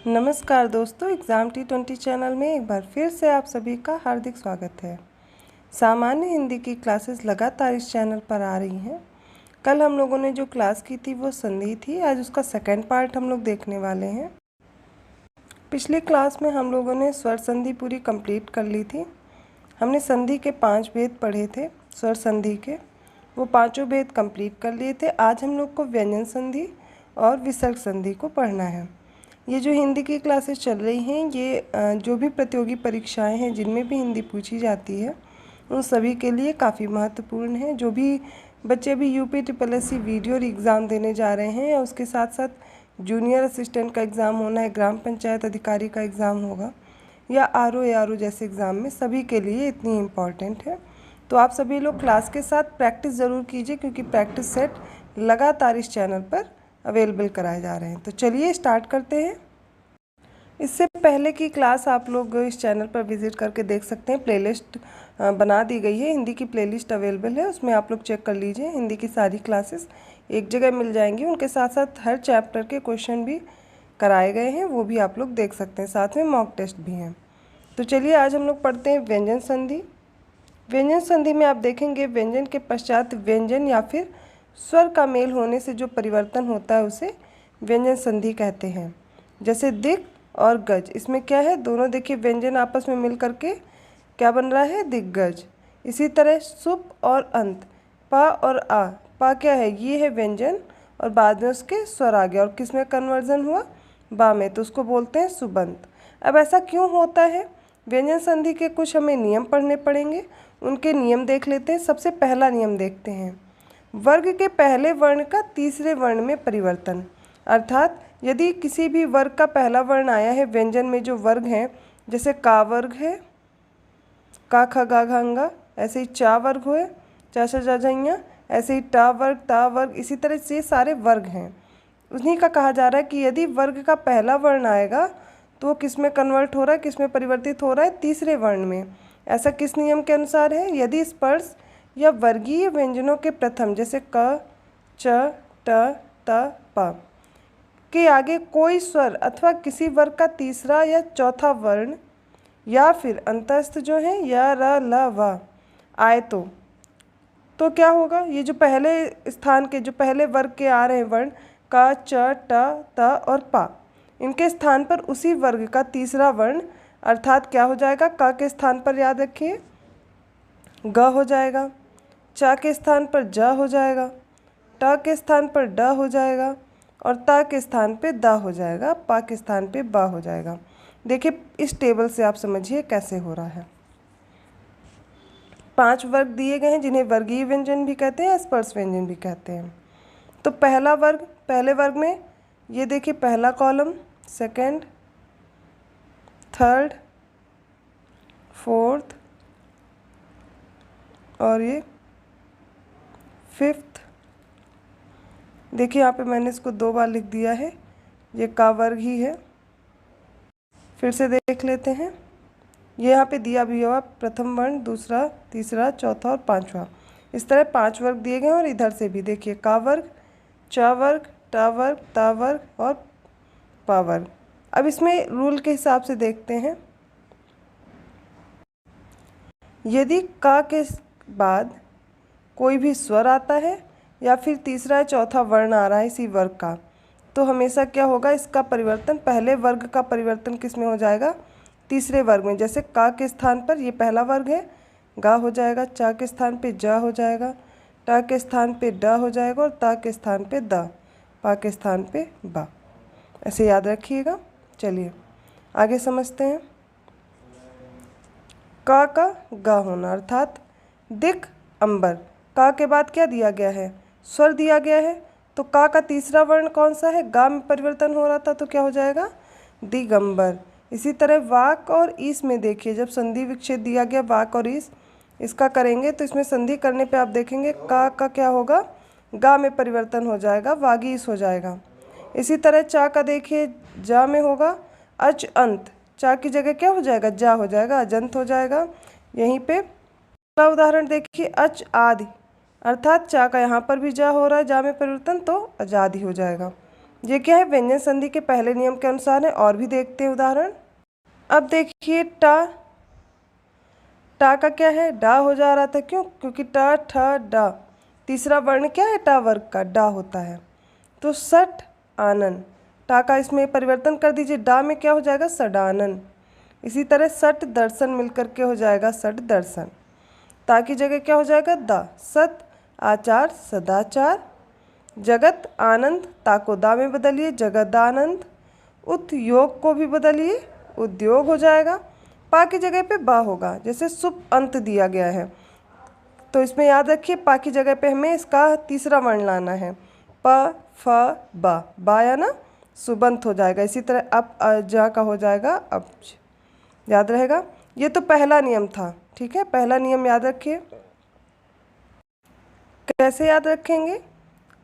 नमस्कार दोस्तों, exam T20 channel में एक बार फिर से आप सभी का हार्दिक स्वागत है। सामान्य हिंदी की क्लासेस लगातार इस चैनल पर आ रही हैं। कल हम लोगों ने जो क्लास की थी वो संधि थी। आज उसका सेकंड पार्ट हम लोग देखने वाले हैं। पिछली क्लास में हम लोगों ने स्वर संधि पूरी कंप्लीट कर ली थी। हमने संधि के 5 भेद पढ़े थे, स्वर संधि के, वो पाँचों भेद कंप्लीट कर लिए थे। आज हम लोग को व्यंजन संधि और विसर्ग संधि को पढ़ना है। ये जो हिंदी की क्लासेस चल रही हैं, ये जो भी प्रतियोगी परीक्षाएं हैं जिनमें भी हिंदी पूछी जाती है उन सभी के लिए काफ़ी महत्वपूर्ण है। जो भी बच्चे अभी यूपी SSSC वीडियो एग्ज़ाम देने जा रहे हैं या उसके साथ साथ जूनियर असिस्टेंट का एग्ज़ाम होना है, ग्राम पंचायत अधिकारी का एग्ज़ाम होगा या RO ARO जैसे एग्ज़ाम में, सभी के लिए इतनी इम्पॉर्टेंट है। तो आप सभी लोग क्लास के साथ प्रैक्टिस ज़रूर कीजिए, क्योंकि प्रैक्टिस सेट लगातार इस चैनल पर अवेलेबल कराए जा रहे हैं। तो चलिए स्टार्ट करते हैं। इससे पहले की क्लास आप लोग इस चैनल पर विज़िट करके देख सकते हैं। प्लेलिस्ट बना दी गई है, हिंदी की प्लेलिस्ट अवेलेबल है, उसमें आप लोग चेक कर लीजिए। हिंदी की सारी क्लासेस एक जगह मिल जाएंगी। उनके साथ साथ हर चैप्टर के क्वेश्चन भी कराए गए हैं, वो भी आप लोग देख सकते हैं। साथ में मॉक टेस्ट भी हैं। तो चलिए आज हम लोग पढ़ते हैं व्यंजन संधि। व्यंजन संधि में आप देखेंगे व्यंजन के पश्चात व्यंजन या फिर स्वर का मेल होने से जो परिवर्तन होता है उसे व्यंजन संधि कहते हैं। जैसे दिक् और गज, इसमें क्या है, दोनों देखिए व्यंजन आपस में मिल करके क्या बन रहा है, दिग्गज। इसी तरह सुप और अंत, पा और आ, पा क्या है, ये है व्यंजन और बाद में उसके स्वर आ गया और किस में कन्वर्जन हुआ, बा में, तो उसको बोलते हैं सुबंत। अब ऐसा क्यों होता है, व्यंजन संधि के कुछ हमें नियम पढ़ने पड़ेंगे, उनके नियम देख लेते हैं। सबसे पहला नियम देखते हैं, वर्ग के पहले वर्ण का तीसरे वर्ण में परिवर्तन। अर्थात यदि किसी भी वर्ग का पहला वर्ण आया है व्यंजन में, जो वर्ग हैं, जैसे का वर्ग है, का ख गा घ ङ, ऐसे ही चा वर्ग हुए, चा चा जा झइया, ऐसे ही टा वर्ग, ता वर्ग, इसी तरह से सारे वर्ग हैं। उन्हीं का कहा जा रहा है कि यदि वर्ग का पहला वर्ण आएगा तो वो किस में कन्वर्ट हो रहा है, किस में परिवर्तित हो रहा है, तीसरे वर्ण में। ऐसा किस नियम के अनुसार है, यदि स्पर्श या वर्गीय व्यंजनों के प्रथम, जैसे क, च, ट, त, प के आगे कोई स्वर अथवा किसी वर्ग का तीसरा या चौथा वर्ण या फिर अंतस्थ जो है या र ल व आए तो क्या होगा, ये जो पहले स्थान के, जो पहले वर्ग के आ रहे हैं वर्ण क, च, ट, त और प, इनके स्थान पर उसी वर्ग का तीसरा वर्ण अर्थात क्या हो जाएगा, क के स्थान पर याद रखिए ग हो जाएगा, च के स्थान पर ज हो जाएगा, ट के स्थान पर ड हो जाएगा और ता के स्थान पे दा हो जाएगा, पा के स्थान पे बा हो जाएगा। देखिए इस टेबल से आप समझिए कैसे हो रहा है। 5 वर्ग दिए गए हैं जिन्हें वर्गीय व्यंजन भी कहते हैं, स्पर्श व्यंजन भी कहते हैं। तो पहला वर्ग, पहले वर्ग में ये देखिए पहला कॉलम, सेकंड, थर्ड, फोर्थ और ये फिफ्थ। देखिए यहाँ पे मैंने इसको 2 बार लिख दिया है, ये का वर्ग ही है। फिर से देख लेते हैं, ये यहाँ पे दिया भी हुआ प्रथम वर्ण, दूसरा, तीसरा, चौथा और पांचवा, इस तरह 5 वर्ग दिए गए हैं। और इधर से भी देखिए का वर्ग, च वर्ग, ट वर्ग, ता वर्ग और पा वर्ग। अब इसमें रूल के हिसाब से देखते हैं, यदि का के बाद कोई भी स्वर आता है या फिर तीसरा या चौथा वर्ण आ रहा है इसी वर्ग का, तो हमेशा क्या होगा, इसका परिवर्तन, पहले वर्ग का परिवर्तन किस में हो जाएगा, तीसरे वर्ग में। जैसे का के स्थान पर ये पहला वर्ग है, गा हो जाएगा, चा के स्थान पे जा हो जाएगा, टा के स्थान पे ड हो जाएगा और ता के स्थान पे द, पा के स्थान पे बा। ऐसे याद रखिएगा। चलिए आगे समझते हैं। का गा होना अर्थात दिक् अंबर, का के बाद क्या दिया गया है, स्वर दिया गया है, तो का तीसरा वर्ण कौन सा है, गा में परिवर्तन हो रहा था तो क्या हो जाएगा, दिगंबर। इसी तरह वाक और ईस में देखिए, जब संधि विच्छेद दिया गया वाक और ईस, इसका करेंगे तो इसमें संधि करने पे आप देखेंगे का क्या होगा, गा में परिवर्तन हो जाएगा, वागीस हो जाएगा। इसी तरह चा का देखिए, जा में होगा अच अंत, चा की जगह क्या हो जाएगा, जा हो जाएगा, अजंत हो जाएगा। यहीं पे अगला उदाहरण देखिए, अच आदि, अर्थात चा का यहाँ पर भी जा हो रहा है, जा में परिवर्तन तो अजादि हो जाएगा। ये क्या है, व्यंजन संधि के पहले नियम के अनुसार है। और भी देखते हैं उदाहरण। अब देखिए टा, टा का क्या है, डा हो जा रहा था, क्यों, क्योंकि टा ठ डा, तीसरा वर्ण क्या है, टा वर्ग का डा होता है। तो सट आनन, टा का इसमें परिवर्तन कर दीजिए, डा में क्या हो जाएगा, सडानन। इसी तरह सट दर्शन मिलकर के हो जाएगा सट दर्शन। ता की जगह क्या हो जाएगा, दा, सत आचार सदाचार। जगत आनंद, ता को दा में बदलिए, जगदानंद। उद्योग को भी बदलिए, उद्योग हो जाएगा। पा की जगह पे बा होगा, जैसे सुप अंत दिया गया है, तो इसमें याद रखिए पा की जगह पे हमें इसका तीसरा वर्ण लाना है, प फ बा, बाया ना, सुबंत हो जाएगा। इसी तरह अप अजा का हो जाएगा अब्ज, याद रहेगा। ये तो पहला नियम था, ठीक है, पहला नियम याद रखिए। कैसे याद रखेंगे,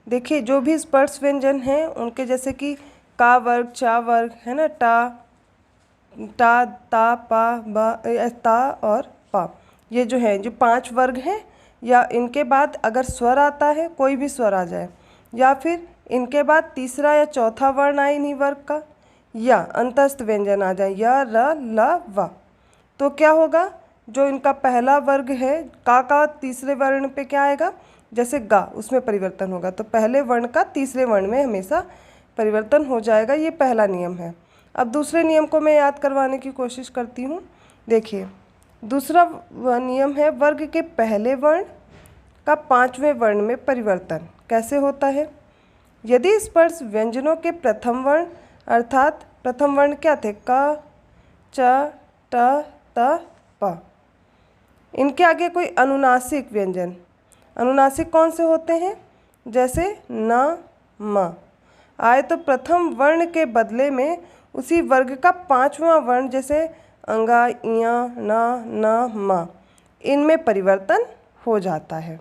देखिए जो भी स्पर्श व्यंजन हैं उनके, जैसे कि का वर्ग, चा वर्ग है ना, टा, ता, पा, बा, ता और पा, ये जो है, जो 5 वर्ग हैं, या इनके बाद अगर स्वर आता है, कोई भी स्वर आ जाए, या फिर इनके बाद तीसरा या चौथा वर्ण आए इन्हीं वर्ग का, या अंतस्थ व्यंजन आ जाए, या र ल व, तो क्या होगा, जो इनका पहला वर्ग है का तीसरे वर्ण पे क्या आएगा, जैसे गा, उसमें परिवर्तन होगा, तो पहले वर्ण का तीसरे वर्ण में हमेशा परिवर्तन हो जाएगा। ये पहला नियम है। अब दूसरे नियम को मैं याद करवाने की कोशिश करती हूँ। देखिए दूसरा नियम है वर्ग के पहले वर्ण का 5वें वर्ण में परिवर्तन। कैसे होता है, यदि स्पर्श व्यंजनों के प्रथम वर्ण, अर्थात प्रथम वर्ण क्या थे, क, च, ट, त, प, इनके आगे कोई अनुनासिक व्यंजन, अनुनासिक कौन से होते हैं, जैसे न, म आए, तो प्रथम वर्ण के बदले में उसी वर्ग का 5वां वर्ण, जैसे अंगा, इया, न, म, इनमें परिवर्तन हो जाता है।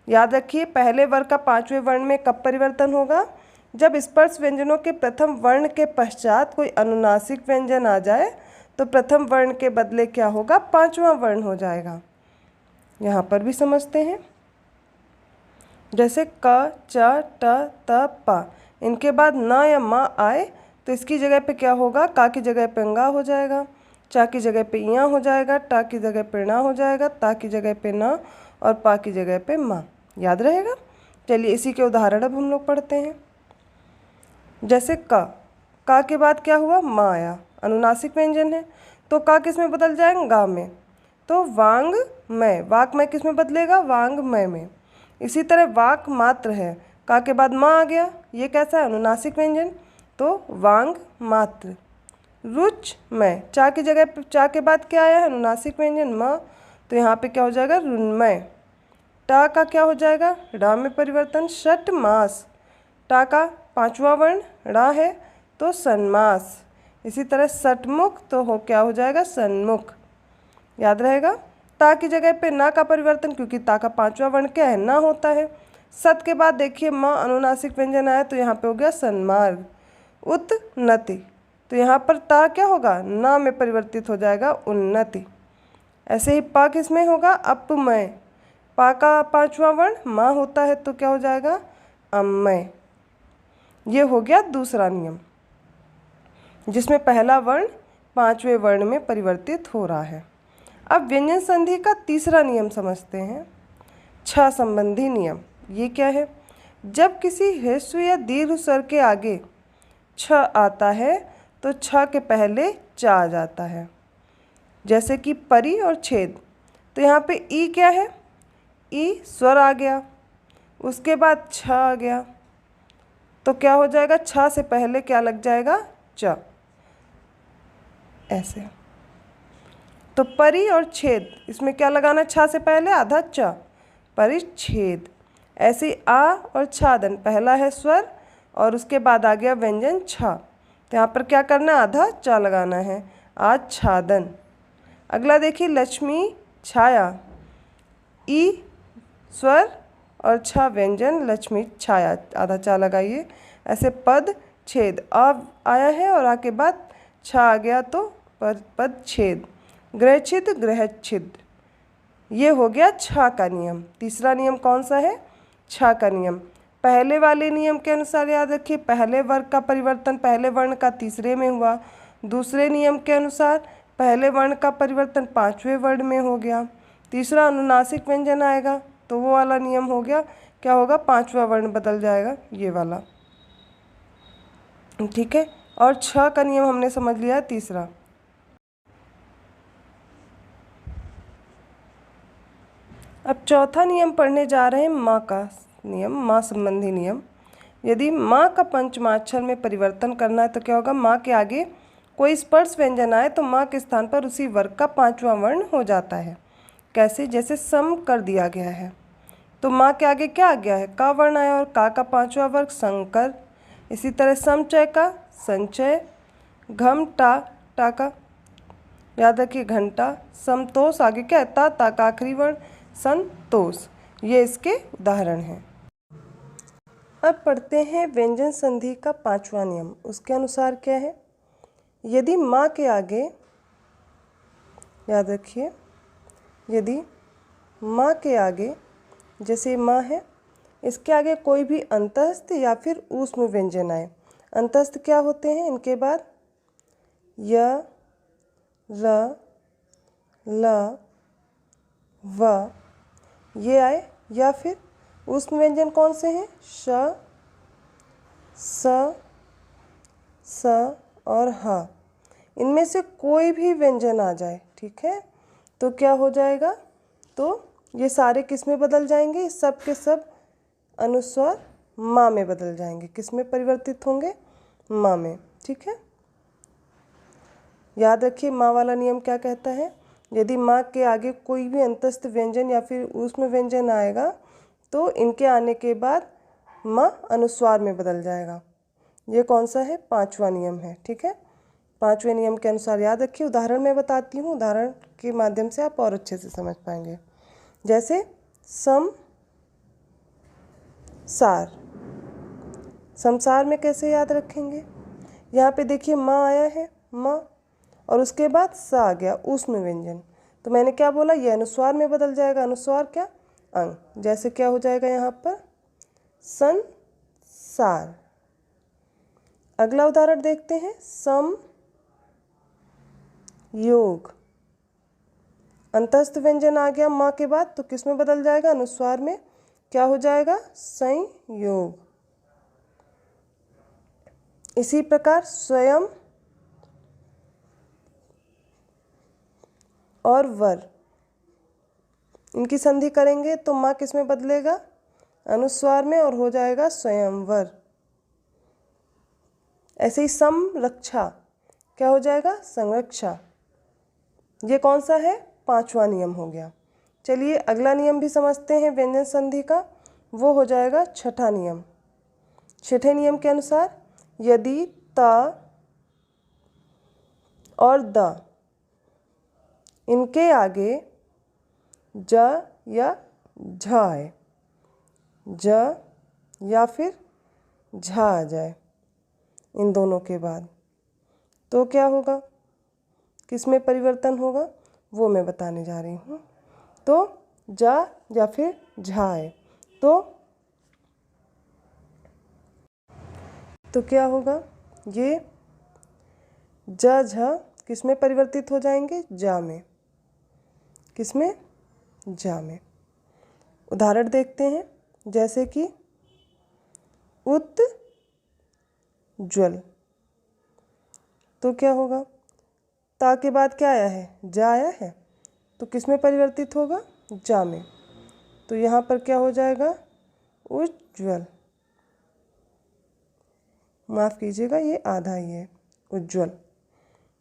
याद रखिए पहले वर्ग का 5वें वर्ण में कब परिवर्तन होगा, जब स्पर्श व्यंजनों के प्रथम वर्ण के पश्चात कोई अनुनासिक व्यंजन आ जाए, तो प्रथम वर्ण के बदले क्या होगा, 5वां वर्ण हो जाएगा। यहाँ पर भी समझते हैं, जैसे क, च, ट, त, प, इनके बाद न या म आए, तो इसकी जगह पे क्या होगा, का की जगह पे अंगा हो जाएगा, चा की जगह पे इया हो जाएगा, टा की जगह पे ना हो जाएगा, ता की जगह पे न, और पा की जगह पे मा। याद रहेगा। चलिए इसी के उदाहरण अब हम लोग पढ़ते हैं। जैसे का के बाद क्या हुआ, मा आया, अनुनासिक व्यंजन है, तो का किस में बदल जाएगा, गा में, तो वांग मय, वाक मय किस में बदलेगा, वांग मय में। इसी तरह वाक मात्र है, का के बाद माँ आ गया, ये कैसा है, अनुनासिक व्यंजन, तो वांग मात्र। रुच मय, चा की जगह चा के बाद क्या आया है, अनुनासिक व्यंजन म, तो यहाँ पे क्या हो जाएगा, रुन्मय। टा का क्या हो जाएगा, ड़ा में परिवर्तन। षट मास, टा का 5वां वर्ण ड़ा है, तो सन्मास। इसी तरह सटमुख, तो हो क्या हो जाएगा, सन्मुख। याद रहेगा। ता की जगह पे ना का परिवर्तन, क्योंकि ता का 5वां वर्ण क्या है, ना होता है। सत के बाद देखिए म अनुनासिक व्यंजन आया, तो यहाँ पे हो गया सन्मार्ग। उन्नति, तो यहाँ पर ता क्या होगा, ना में परिवर्तित हो जाएगा, उन्नति। ऐसे ही पा किसमें होगा, अपमय, पा का 5वां वर्ण माँ होता है, तो क्या हो जाएगा, अम्मय। ये हो गया दूसरा नियम, जिसमें पहला वर्ण 5वें वर्ण में परिवर्तित हो रहा है। अब व्यंजन संधि का तीसरा नियम समझते हैं, छ संबंधी नियम। ये क्या है, जब किसी ह्रस्व या दीर्घ स्वर के आगे छ आता है, तो छ के पहले चा आ जाता है। जैसे कि परी और छेद, तो यहाँ पे ई क्या है, ई स्वर आ गया, उसके बाद छ आ गया, तो क्या हो जाएगा, छ से पहले क्या लग जाएगा, च, ऐसे। तो परी और छेद, इसमें क्या लगाना, छ से पहले आधा च, परिच्छेद। ऐसे आ और छादन, पहला है स्वर और उसके बाद आ गया व्यंजन छ, तो यहाँ पर क्या करना है, आधा चा लगाना है, आच्छादन। अगला देखिए लक्ष्मी छाया, ई स्वर और छ व्यंजन, लक्ष्मी छाया, आधा चा लगाइए। ऐसे पद छेद, आ आया है और आके बाद छ आ गया, तो पद छेद। ग्रहच्छिद, ग्रहच्छिद्र। ये हो गया छ का नियम। तीसरा नियम कौन सा है, छ का नियम। पहले वाले नियम के अनुसार याद रखिए, पहले वर्ग का परिवर्तन पहले वर्ण का तीसरे में हुआ। दूसरे नियम के अनुसार पहले वर्ण का परिवर्तन पांचवें वर्ण में हो गया। तीसरा अनुनासिक व्यंजन आएगा तो वो वाला नियम हो गया, क्या होगा, पांचवा वर्ण बदल जाएगा, ये वाला। ठीक है, और 6 का नियम हमने समझ लिया तीसरा। अब चौथा नियम पढ़ने जा रहे हैं, माँ का नियम, माँ संबंधी नियम। यदि माँ का पंचमाक्षर में परिवर्तन करना है तो क्या होगा, माँ के आगे कोई स्पर्श व्यंजन आए तो माँ के स्थान पर उसी वर्ग का पांचवा वर्ण हो जाता है। कैसे, जैसे सम कर दिया गया है तो माँ के आगे क्या आ गया है, का वर्ण आया, और का पांचवा वर्ग संकर। इसी तरह समचय का संचय, घम टा का याद रखिए घंटा, समतोष आगे क्या है, ता का आखिरी वर्ण संतोष। ये इसके उदाहरण हैं। अब पढ़ते हैं व्यंजन संधि का पांचवा नियम। उसके अनुसार क्या है, यदि माँ के आगे, याद रखिए, यदि माँ के आगे, जैसे माँ है, इसके आगे कोई भी अंतस्थ या फिर ऊष्म व्यंजन आए। अंतस्थ क्या होते हैं, इनके बाद य, र, ल, व ये आए, या फिर ऊष्म व्यंजन कौन से हैं, श, स और ह। इनमें से कोई भी व्यंजन आ जाए, ठीक है, तो क्या हो जाएगा, तो ये सारे किस में बदल जाएंगे, सब के सब अनुस्वार माँ में बदल जाएंगे। किस में परिवर्तित होंगे, माँ में। ठीक है, याद रखिए माँ वाला नियम क्या कहता है, यदि माँ के आगे कोई भी अंतस्थ व्यंजन या फिर ऊष्म व्यंजन आएगा तो इनके आने के बाद माँ अनुस्वार में बदल जाएगा। ये कौन सा है, पांचवा नियम है। ठीक है, पांचवें नियम के अनुसार याद रखिए। उदाहरण मैं बताती हूँ, उदाहरण के माध्यम से आप और अच्छे से समझ पाएंगे। जैसे सम सार, समसार में कैसे याद रखेंगे, यहाँ पे देखिए माँ आया है, माँ, और उसके बाद सा आ गया ऊष्म व्यंजन, तो मैंने क्या बोला, ये अनुस्वार में बदल जाएगा। अनुस्वार क्या, अंग। जैसे क्या हो जाएगा यहाँ पर, संसार। अगला उदाहरण देखते हैं, सम योग, अंतस्थ व्यंजन आ गया माँ के बाद तो किस में बदल जाएगा, अनुस्वार में, क्या हो जाएगा, संयोग। इसी प्रकार स्वयं और वर, इनकी संधि करेंगे तो माँ किस में बदलेगा, अनुस्वार में, और हो जाएगा स्वयंवर। ऐसे ही समरक्षा, क्या हो जाएगा, संरक्षा। ये कौन सा है, पांचवा नियम हो गया। चलिए अगला नियम भी समझते हैं व्यंजन संधि का, वो हो जाएगा छठा नियम। छठे नियम के अनुसार यदि ता और द, इनके आगे ज या झ है, ज या फिर झ आ जाए इन दोनों के बाद, तो क्या होगा, किस में परिवर्तन होगा, वो मैं बताने जा रही हूँ। तो जा या फिर झा है तो क्या होगा, ये ज झ किस में परिवर्तित हो जाएंगे, जा में। किस में, जा में। उदाहरण देखते हैं, जैसे कि उज्ज्वल, तो क्या होगा, ता के बाद क्या आया है, जा आया है, तो किस में परिवर्तित होगा, जा में। तो यहाँ पर क्या हो जाएगा, उज्ज्वल। माफ़ कीजिएगा, ये आधा ही है, उज्ज्वल।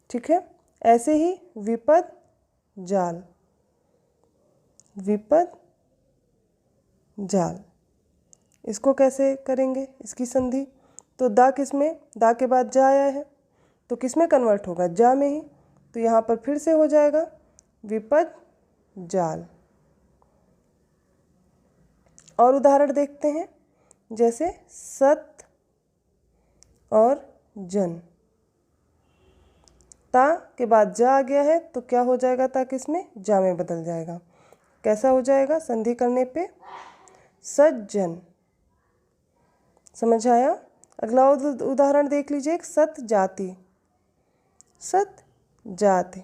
ठीक है, ऐसे ही विपद जाल, विपद जाल, इसको कैसे करेंगे, इसकी संधि, तो दा किस में, दा के बाद जा आया है तो किस में कन्वर्ट होगा, जा में ही। तो यहाँ पर फिर से हो जाएगा विपद जाल। और उदाहरण देखते हैं, जैसे सत और जन, ता के बाद जा आ गया है तो क्या हो जाएगा, ता किस में, जा में बदल जाएगा। कैसा हो जाएगा संधि करने पे, सज्जन। समझ आया? अगला उदाहरण देख लीजिए, एक सत जाति। सत जाति,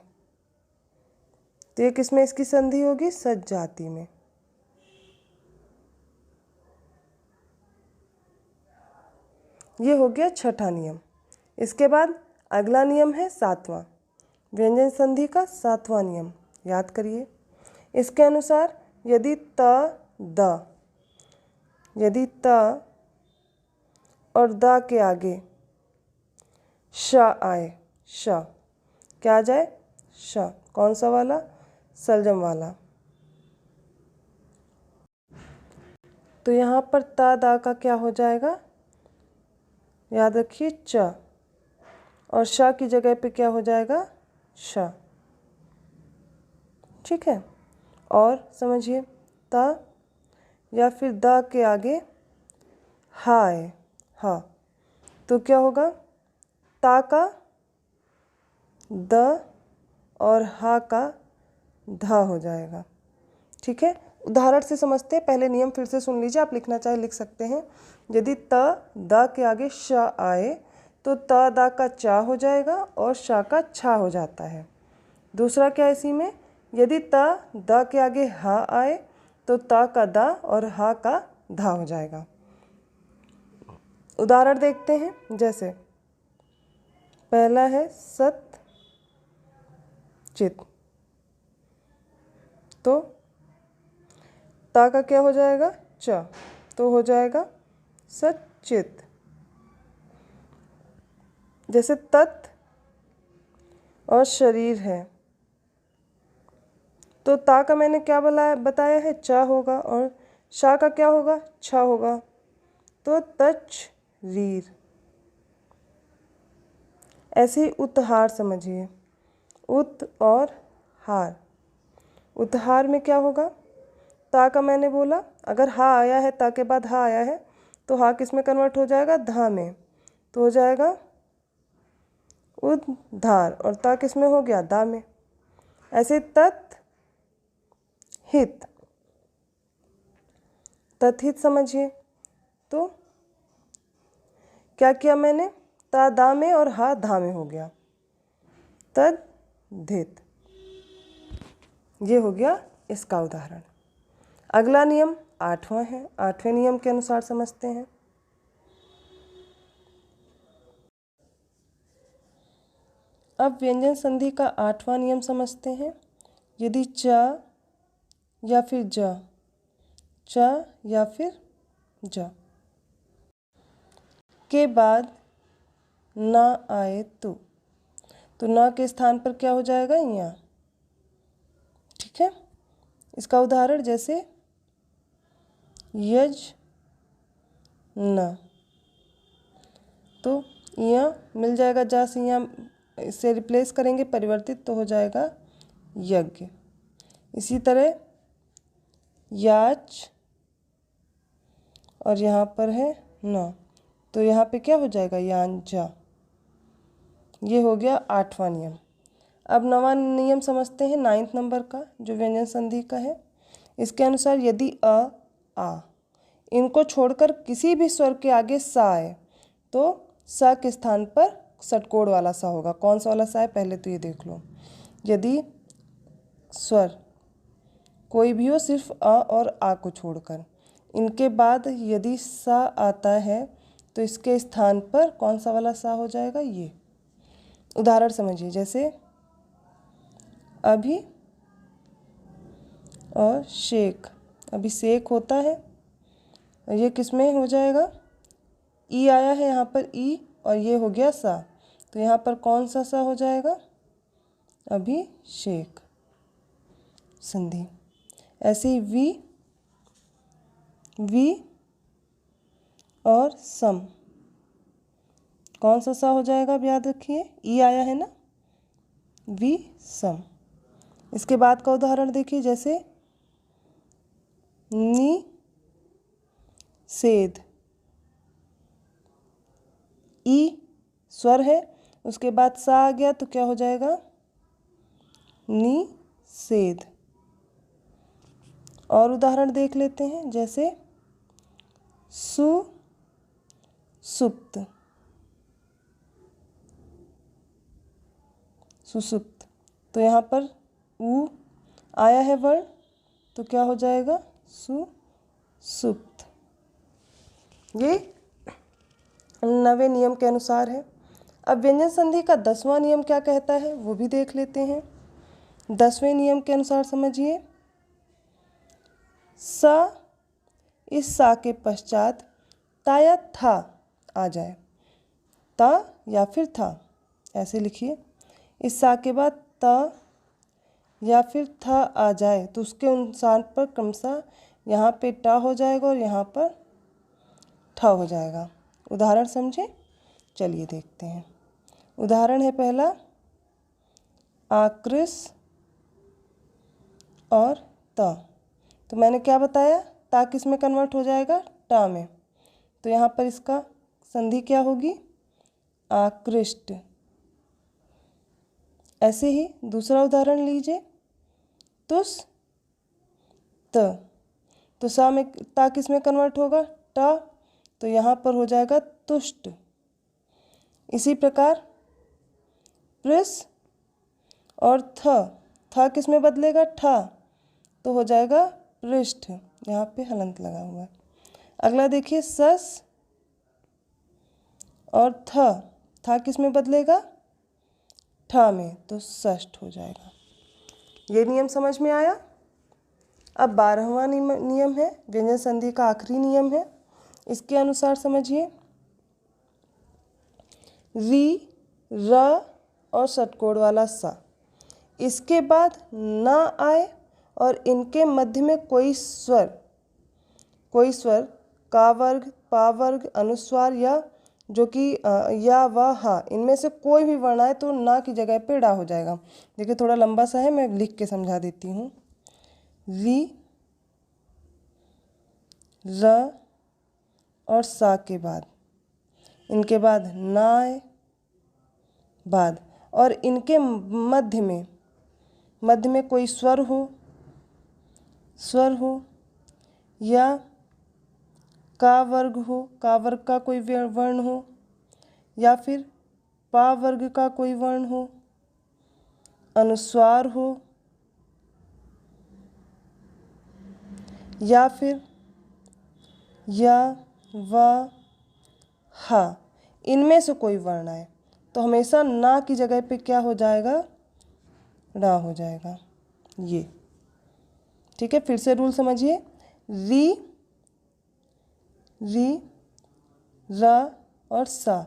तो ये किसमें इसकी संधि होगी? सत जाति में। ये हो गया छठा नियम। इसके बाद अगला नियम है सातवां, व्यंजन संधि का सातवां नियम। याद करिए, इसके अनुसार यदि त और द के आगे श आए, श क्या आ जाए? श। कौन सा वाला? सलजम वाला। तो यहाँ पर ता दा का क्या हो जाएगा? याद रखिए च, और श की जगह पे क्या हो जाएगा? श। ठीक है। और समझिए, ता या फिर द के आगे हा है, हा, तो क्या होगा? ता का द और हा का धा हो जाएगा। ठीक है, उदाहरण से समझते हैं। पहले नियम फिर से सुन लीजिए, आप लिखना चाहे लिख सकते हैं। यदि त द के आगे श आए तो त द का चा हो जाएगा और शा का छा हो जाता है। दूसरा क्या इसी में, यदि त द के आगे हा आए तो त का द और हा का धा हो जाएगा। उदाहरण देखते हैं, जैसे पहला है सत चित, तो ता का क्या हो जाएगा? च, तो हो जाएगा सचित। जैसे तत् और शरीर है, तो ता का मैंने क्या बताया है? चा होगा, और शा का क्या होगा? छा होगा, तो तच्रीर। ऐसे ही उत्हार समझिए, उत और हार। उत्हार में क्या होगा? ता का मैंने बोला, अगर हा आया है, ता के बाद हा आया है, तो हा किस में कन्वर्ट हो जाएगा? धा में, तो हो जाएगा उद्धार, और ता किस में हो गया? दा में। ऐसे तत् हित, तत्हित समझिए, तो क्या किया मैंने? ता दा में और हा धा में हो गया, तद्धित। ये हो गया इसका उदाहरण। अगला नियम आठवां है। आठवें नियम के अनुसार समझते हैं। अब व्यंजन संधि का आठवां नियम समझते हैं। यदि च या फिर ज, च या फिर ज के बाद ना आए तो न के स्थान पर क्या हो जाएगा? यहाँ। ठीक है, इसका उदाहरण जैसे यज न, तो यहाँ मिल जाएगा जा से, यहाँ इसे रिप्लेस करेंगे, परिवर्तित, तो हो जाएगा यज्ञ। इसी तरह याच, और यहाँ पर है न, तो यहाँ पे क्या हो जाएगा? यांजा। ये हो गया आठवां नियम। अब नवां नियम समझते हैं, 9th नंबर का, जो व्यंजन संधि का है। इसके अनुसार यदि अ, आ इनको छोड़कर किसी भी स्वर के आगे सा आए तो सा के स्थान पर षटकोण वाला सा होगा। कौन सा वाला सा है? पहले तो ये देख लो। यदि स्वर कोई भी हो, सिर्फ अ और आ को छोड़कर, इनके बाद यदि सा आता है तो इसके स्थान पर कौन सा वाला सा हो जाएगा? ये। उदाहरण समझिए, जैसे अभी और शेख। अभिषेक होता है, ये किस में हो जाएगा? ई आया है यहाँ पर, ई, और ये हो गया सा, तो यहाँ पर कौन सा सा हो जाएगा? अभिषेक संधि। ऐसे ही वी और सम, कौन सा सा हो जाएगा? अब याद रखिए, ई आया है ना, वी सम। इसके बाद का उदाहरण देखिए, जैसे निषेध। ई स्वर है, उसके बाद सा आ गया तो क्या हो जाएगा? निषेध। और उदाहरण देख लेते हैं, जैसे सुप्त, सुसुप्त। तो यहाँ पर ऊ आया है वर्ण, तो क्या हो जाएगा? सुसुप्त। ये 9वें नियम के अनुसार है। अब व्यंजन संधि का 10वां नियम क्या कहता है वो भी देख लेते हैं। 10वें नियम के अनुसार समझिए, सा, इस सा के पश्चात ता या था आ जाए, ता या फिर था, ऐसे लिखिए। इस सा के बाद ता या फिर था आ जाए तो उसके अनुसार पर क्रमशः यहाँ पे टा हो जाएगा और यहाँ पर ठा हो जाएगा। उदाहरण समझे, चलिए देखते हैं। उदाहरण है पहला, आकृस और ता। तो मैंने क्या बताया, ता किस में कन्वर्ट हो जाएगा? टा में। तो यहाँ पर इसका संधि क्या होगी? आकृष्ट। ऐसे ही दूसरा उदाहरण लीजिए, तुस त। तो सा में ता किस में कन्वर्ट होगा? टा। तो यहाँ पर हो जाएगा तुष्ट। इसी प्रकार पृस और था किस में बदलेगा? ठा। तो हो जाएगा पृष्ठ, यहाँ पे हलंत लगा हुआ है। अगला देखिए, सस और था किस में बदलेगा? ठा में, तो षष्ठ हो जाएगा। ये नियम समझ में आया। अब 12वां नियम है, व्यंजन संधि का आखिरी नियम है। इसके अनुसार समझिए, री, र और षटकोण वाला सा, इसके बाद ना आए और इनके मध्य में कोई स्वर का वर्ग, पा वर्ग, अनुस्वार या जो कि या व हा, इनमें से कोई भी वर्ण आए तो ना की जगह पे डा हो जाएगा। देखिए थोड़ा लंबा सा है, मैं लिख के समझा देती हूँ। री, र और सा के बाद, इनके बाद ना आए बाद, और इनके मध्य में कोई स्वर हो या का वर्ग का कोई वर्ण हो या फिर पा वर्ग का कोई वर्ण हो, अनुस्वार हो या फिर या व हा, इनमें से कोई वर्ण आए तो हमेशा ना की जगह पे क्या हो जाएगा? डा हो जाएगा। ये ठीक है, फिर से रूल समझिए। री, र और सा,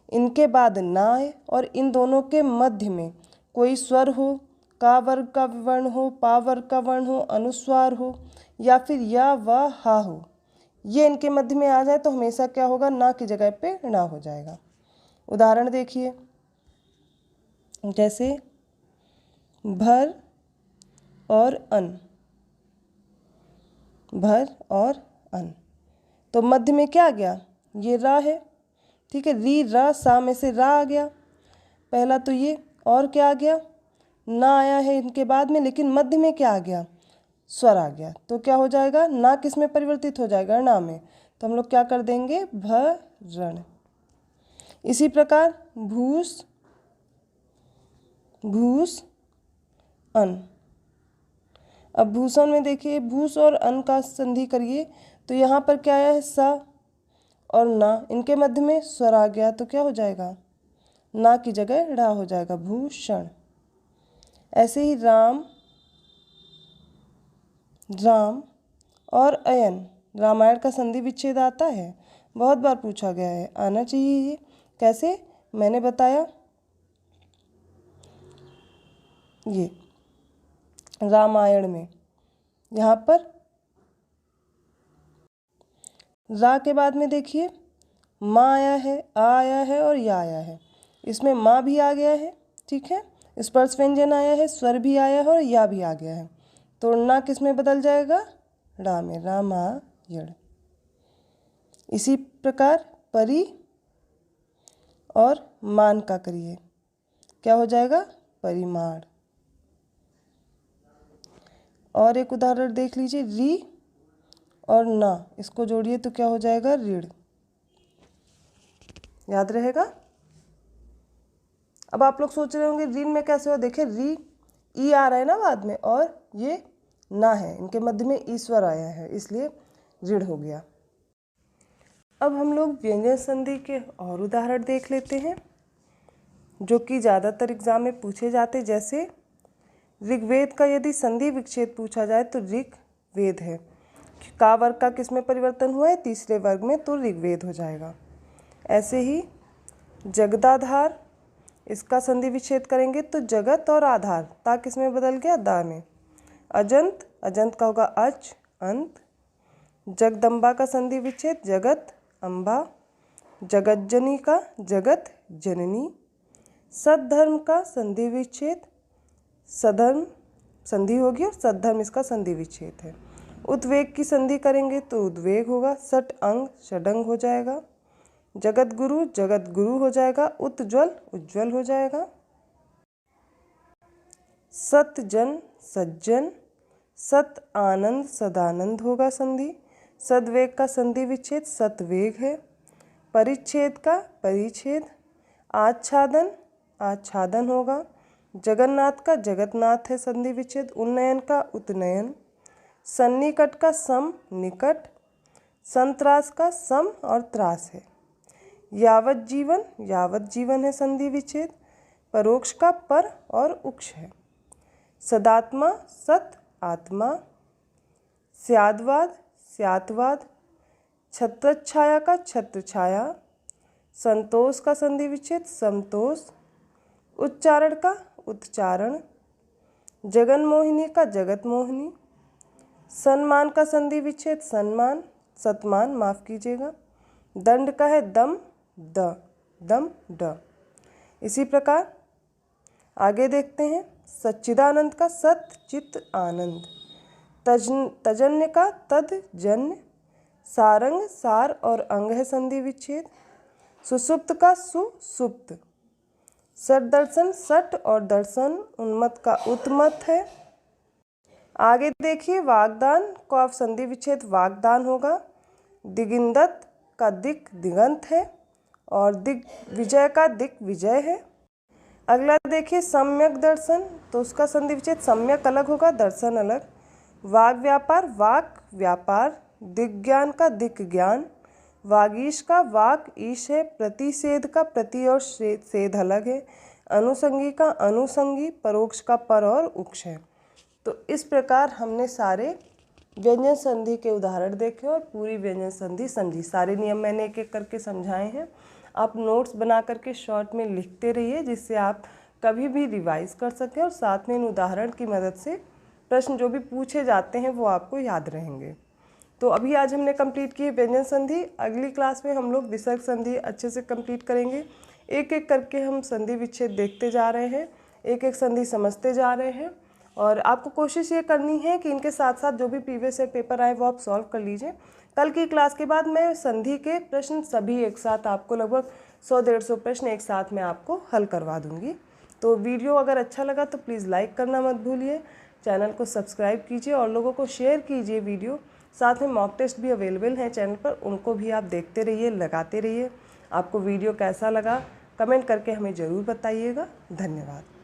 इनके बाद ना आए और इन दोनों के मध्य में कोई स्वर हो, का वर्ग का वर्ण हो, पा वर्ग का वर्ण हो, अनुस्वार हो या फिर या व हा हो, ये इनके मध्य में आ जाए तो हमेशा क्या होगा? ना की जगह पे ना हो जाएगा। उदाहरण देखिए, जैसे भर और अन, भर और अन, तो मध्य में क्या आ गया? ये रा है, ठीक है। री, रा, सा में से रा आ गया पहला, तो ये, और क्या आ गया? ना आया है इनके बाद में, लेकिन मध्य में क्या आ गया? स्वर आ गया। तो क्या हो जाएगा? ना किस में परिवर्तित हो जाएगा? ना में। तो हम लोग क्या कर देंगे? भरण। इसी प्रकार भूस, भूस अन। अब भूषण में देखिए, भूस और अन का संधि करिए तो यहाँ पर क्या आया है? सा और ना, इनके मध्य में स्वर आ गया तो क्या हो जाएगा? ना की जगह ड़ा हो जाएगा, भूषण। ऐसे ही राम, राम और अयन, रामायण का संधि विच्छेद आता है, बहुत बार पूछा गया है, आना चाहिए ये। कैसे? मैंने बताया, ये रामायण में यहाँ पर रा के बाद में देखिए माँ आया है, आ आया है और या आया है। इसमें माँ भी आ गया है, ठीक है, स्पर्श व्यंजन आया है, स्वर भी आया है और या भी आ गया है। तो ना किस में बदल जाएगा? रा में, रामायण। इसी प्रकार परि और मान का करिए, क्या हो जाएगा? परिमाण। और एक उदाहरण देख लीजिए, री और ना, इसको जोड़िए तो क्या हो जाएगा? ऋण। याद रहेगा। अब आप लोग सोच रहे होंगे ऋण में कैसे हो, देखिए री ई आ रहा है ना बाद में, और ये ना है, इनके मध्य में ईश्वर आया है, इसलिए ऋण हो गया। अब हम लोग व्यंजन संधि के और उदाहरण देख लेते हैं जो कि ज़्यादातर एग्जाम में पूछे जाते। जैसे ऋग्वेद का यदि संधि विच्छेद पूछा जाए तो ऋग्वेद है, का वर्ग का किस में परिवर्तन हुआ है, तीसरे वर्ग में, तो ऋग्वेद हो जाएगा। ऐसे ही जगदाधार, इसका संधि विच्छेद करेंगे तो जगत और आधार, ता किस में बदल गया, दा में। अजंत, अजंत का होगा अच, अंत। जगदम्बा का संधि विच्छेद जगत अम्बा। जगज्जनी का जगत जननी। सद्धर्म का संधि विच्छेद सधर्म, संधि होगी, और सद्धर्म इसका संधि विच्छेद है। उद्वेग की संधि करेंगे तो उद्वेग होगा। सट अंग षडंग हो जाएगा। जगत गुरु हो जाएगा। उत्ज्वल उज्ज्वल हो जाएगा। सतजन सज्जन। सत आनंद सदानंद होगा संधि। सद्वेग का संधि विच्छेद सतवेग है। परिच्छेद का परिच्छेद। आच्छादन आच्छादन होगा। जगन्नाथ का जगन्नाथ है संधि विच्छेद। उन्नयन का उत्नयन। सन्निकट का सम निकट। संत्रास का सम और त्रास है। यावत जीवन है संधि विच्छेद। परोक्ष का पर और उक्ष है। सदात्मा सत आत्मा। स्याद्वाद स्यात्वाद। छत्रछाया का छत्रछाया। संतोष का संधि विच्छेद संतोष। उच्चारण का उच्चारण। जगनमोहिनी का जगत मोहिनी। सम्मान का संधि विच्छेद सम्मान सतमान, माफ़ कीजिएगा। दंड का है दम ड। इसी प्रकार आगे देखते हैं। सच्चिदानंद का सत चित आनंद। तजन्य का तद जन्य। सारंग सार और अंग है संधि विच्छेद। सुसुप्त का सुसुप्त। सट दर्शन सट और दर्शन। उन्मत्त का उत्मत है। आगे देखिए वागदान को आप संधि विच्छेद वागदान होगा। दिगिंदत का दिक दिगंत है और दिग्विजय का दिग्विजय है। अगला देखिए सम्यक दर्शन, तो उसका संधि विच्छेद सम्यक अलग होगा, दर्शन अलग। वाग व्यापार वाक व्यापार। दिग्ज्ञान का दिग्ज्ञान। वागीश का वाक ईश है। प्रतिषेध का प्रति और सेध अलग है। अनुसंगी का अनुसंगी। परोक्ष का पर और उक्ष है। तो इस प्रकार हमने सारे व्यंजन संधि के उदाहरण देखे और पूरी व्यंजन संधि समझी। सारे नियम मैंने एक एक करके समझाए हैं। आप नोट्स बना करके शॉर्ट में लिखते रहिए जिससे आप कभी भी रिवाइज कर सकें और साथ में इन उदाहरण की मदद से प्रश्न जो भी पूछे जाते हैं वो आपको याद रहेंगे। तो अभी आज हमने कंप्लीट की है व्यंजन संधि। अगली क्लास में हम लोग विसर्ग संधि अच्छे से कंप्लीट करेंगे। एक एक करके हम संधि विच्छेद देखते जा रहे हैं, एक एक संधि समझते जा रहे हैं और आपको कोशिश ये करनी है कि इनके साथ साथ जो भी प्रीवियस ईयर पेपर आए वो आप सॉल्व कर लीजिए। कल की क्लास के बाद मैं संधि के प्रश्न सभी एक साथ आपको लगभग 100-150 प्रश्न एक साथ में आपको हल करवा दूंगी। तो वीडियो अगर अच्छा लगा तो प्लीज़ लाइक करना मत भूलिए, चैनल को सब्सक्राइब कीजिए और लोगों को शेयर कीजिए वीडियो। साथ में मॉक टेस्ट भी अवेलेबल हैं चैनल पर, उनको भी आप देखते रहिए, लगाते रहिए। आपको वीडियो कैसा लगा कमेंट करके हमें ज़रूर बताइएगा। धन्यवाद।